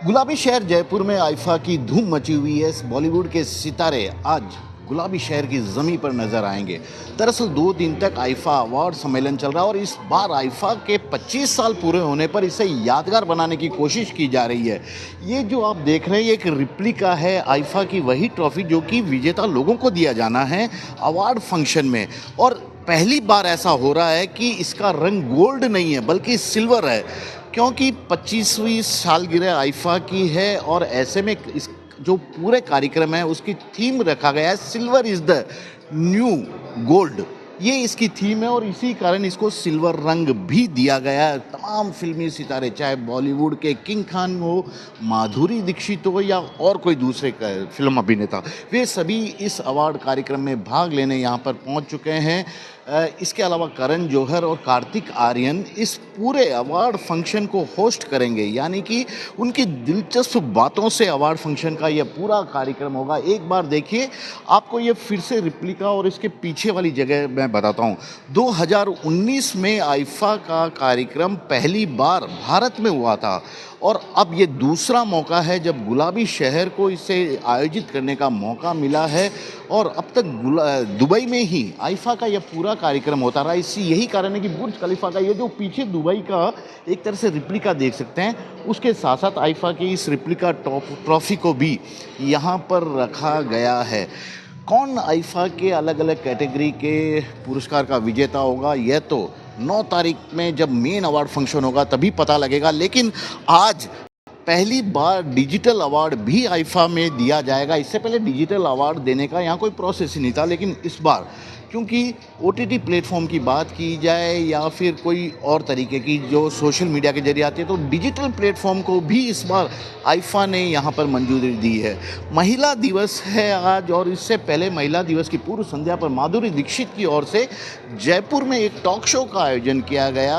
गुलाबी शहर जयपुर में आइफा की धूम मची हुई है। बॉलीवुड के सितारे आज गुलाबी शहर की जमी पर नजर आएंगे। दरअसल 2 दिन तक आइफा अवार्ड सम्मेलन चल रहा है और इस बार आइफा के 25 साल पूरे होने पर इसे यादगार बनाने की कोशिश की जा रही है। ये जो आप देख रहे हैं ये एक रिप्लिका है आइफा की, वही ट्रॉफी जो कि विजेता लोगों को दिया जाना है अवार्ड फंक्शन में। और पहली बार ऐसा हो रहा है कि इसका रंग गोल्ड नहीं है बल्कि सिल्वर है, क्योंकि 25वीं सालगिरह आइफा की है और ऐसे में इस जो पूरे कार्यक्रम है उसकी थीम रखा गया है silver is the new gold. ये इसकी थीम है और इसी कारण इसको सिल्वर रंग भी दिया गया है। तमाम फिल्मी सितारे, चाहे बॉलीवुड के किंग खान हो, माधुरी दीक्षित हो या और कोई दूसरे फिल्म अभिनेता, वे सभी इस अवार्ड कार्यक्रम में भाग लेने यहाँ पर पहुँच चुके हैं। इसके अलावा करण जौहर और कार्तिक आर्यन इस पूरे अवार्ड फंक्शन को होस्ट करेंगे, यानी कि उनकी दिलचस्प बातों से अवार्ड फंक्शन का यह पूरा कार्यक्रम होगा। एक बार देखिए, आपको ये फिर से रिप्लिका और इसके पीछे वाली जगह मैं बताता हूँ। 2019 में आइफा का कार्यक्रम पहली बार भारत में हुआ था और अब ये दूसरा मौका है जब गुलाबी शहर को इसे आयोजित करने का मौका मिला है। और अब तक दुबई में ही आइफा का यह पूरा कार्यक्रम होता रहा। इसी यही कारण है कि बुर्ज खलीफा का ये जो पीछे दुबई का एक तरह से रिप्लिका देख सकते हैं, उसके साथ साथ आइफा की इस रिप्लिका ट्रॉफी को भी यहाँ पर रखा गया है। कौन आइफा के अलग अलग कैटेगरी के पुरस्कार का विजेता होगा यह तो 9 तारीख में जब मेन अवार्ड फंक्शन होगा तभी पता लगेगा। लेकिन आज पहली बार डिजिटल अवार्ड भी आइफा में दिया जाएगा। इससे पहले डिजिटल अवार्ड देने का यहाँ कोई प्रोसेस ही नहीं था, लेकिन इस बार क्योंकि OTT प्लेटफॉर्म की बात की जाए या फिर कोई और तरीके की जो सोशल मीडिया के जरिए आती है, तो डिजिटल प्लेटफॉर्म को भी इस बार आइफा ने यहाँ पर मंजूरी दी है। महिला दिवस है आज और इससे पहले महिला दिवस की पूर्व संध्या पर माधुरी दीक्षित की ओर से जयपुर में एक टॉक शो का आयोजन किया गया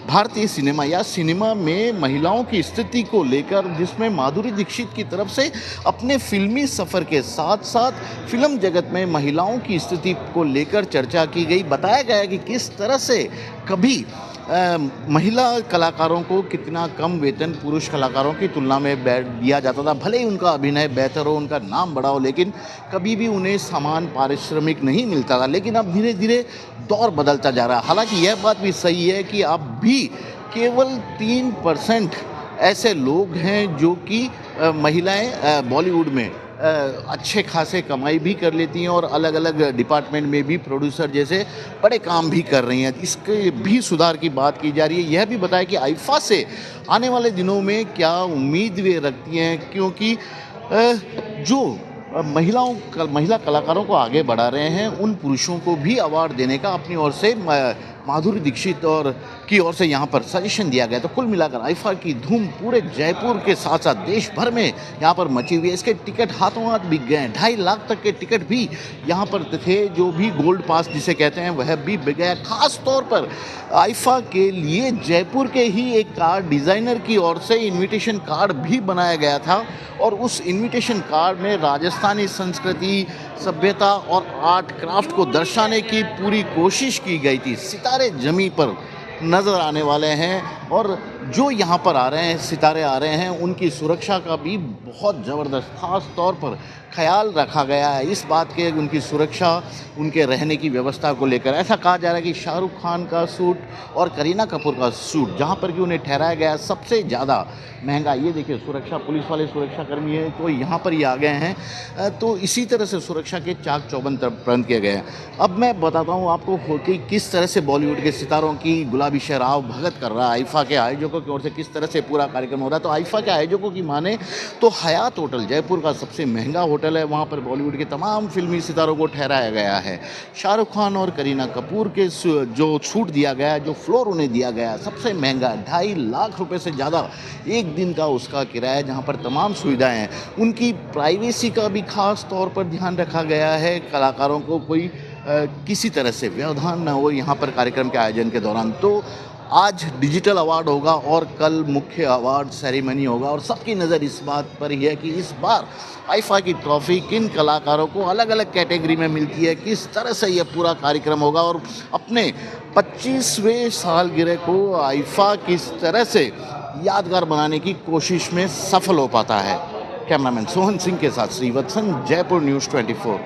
भारतीय सिनेमा या सिनेमा में महिलाओं की स्थिति को लेकर, जिसमें माधुरी दीक्षित की तरफ से अपने फिल्मी सफ़र के साथ साथ फिल्म जगत में महिलाओं की स्थिति को लेकर चर्चा की गई। बताया गया कि किस तरह से कभी महिला कलाकारों को कितना कम वेतन पुरुष कलाकारों की तुलना में दिया जाता था। भले ही उनका अभिनय बेहतर हो, उनका नाम बड़ा हो, लेकिन कभी भी उन्हें समान पारिश्रमिक नहीं मिलता था। लेकिन अब धीरे धीरे दौर बदलता जा रहा है। हालांकि यह बात भी सही है कि अब भी केवल 3% ऐसे लोग हैं जो कि महिलाएं बॉलीवुड में अच्छे खासे कमाई भी कर लेती हैं और अलग अलग डिपार्टमेंट में भी प्रोड्यूसर जैसे बड़े काम भी कर रही हैं। इसके भी सुधार की बात की जा रही है। यह भी बताया कि आइफा से आने वाले दिनों में क्या उम्मीद वे रखती हैं, क्योंकि जो महिला कलाकारों को आगे बढ़ा रहे हैं उन पुरुषों को भी अवार्ड देने का अपनी ओर से माधुरी दीक्षित और की ओर से यहाँ पर सजेशन दिया गया। तो कुल मिलाकर आइफा की धूम पूरे जयपुर के साथ साथ देश भर में यहाँ पर मची हुई है। इसके टिकट हाथों हाथ बिक गए हैं। 2.5 लाख तक के टिकट भी यहाँ पर थे, जो भी गोल्ड पास जिसे कहते हैं वह भी बिक गया। खास तौर पर आइफा के लिए जयपुर के ही एक कार्ड डिज़ाइनर की ओर से इन्विटेशन कार्ड भी बनाया गया था और उस इन्विटेशन कार्ड में राजस्थानी संस्कृति, सभ्यता और आर्ट क्राफ्ट को दर्शाने की पूरी कोशिश की गई थी। सितारे जमी पर नज़र आने वाले हैं और जो यहाँ पर आ रहे हैं, सितारे आ रहे हैं, उनकी सुरक्षा का भी बहुत ज़बरदस्त खास तौर पर ख्याल रखा गया है। इस बात के उनकी सुरक्षा, उनके रहने की व्यवस्था को लेकर ऐसा कहा जा रहा है कि शाहरुख खान का सूट और करीना कपूर का सूट जहाँ पर कि उन्हें ठहराया गया सबसे ज़्यादा महंगा। ये देखिए, सुरक्षा पुलिस वाले सुरक्षाकर्मी हैं तो यहाँ पर ही आ गए हैं। तो इसी तरह से सुरक्षा के चाक चौबंद प्रबंध किए गए हैं। अब मैं बताता हूँ आपको कि किस तरह से बॉलीवुड के सितारों की गुलाबी शहर आओ भगत कर रहा है। आइफा के आयोजकों की ओर से किस तरह से पूरा कार्यक्रम हो रहा है, तो आइफा के आयोजकों की माने तो हयात होटल जयपुर का सबसे महंगा होटल है। वहाँ पर बॉलीवुड के तमाम फिल्मी सितारों को ठहराया गया है। शाहरुख खान और करीना कपूर के जो छूट दिया गया, जो फ्लोर उन्हें दिया गया, सबसे महंगा 2.5 लाख रुपए से ज़्यादा एक दिन का उसका किराया, जहाँ पर तमाम सुविधाएं हैं। उनकी प्राइवेसी का भी खास तौर पर ध्यान रखा गया है। कलाकारों को कोई किसी तरह से व्यवधान न हो यहाँ पर कार्यक्रम के आयोजन के दौरान। तो आज डिजिटल अवार्ड होगा और कल मुख्य अवार्ड सेरेमनी होगा और सबकी नज़र इस बात पर ही है कि इस बार आइफा की ट्रॉफी किन कलाकारों को अलग अलग कैटेगरी में मिलती है, किस तरह से यह पूरा कार्यक्रम होगा और अपने 25वें सालगिरह को आइफा किस तरह से यादगार बनाने की कोशिश में सफल हो पाता है। कैमरामैन सोहन सिंह के साथ श्रीवत्सन, जयपुर न्यूज़ 24।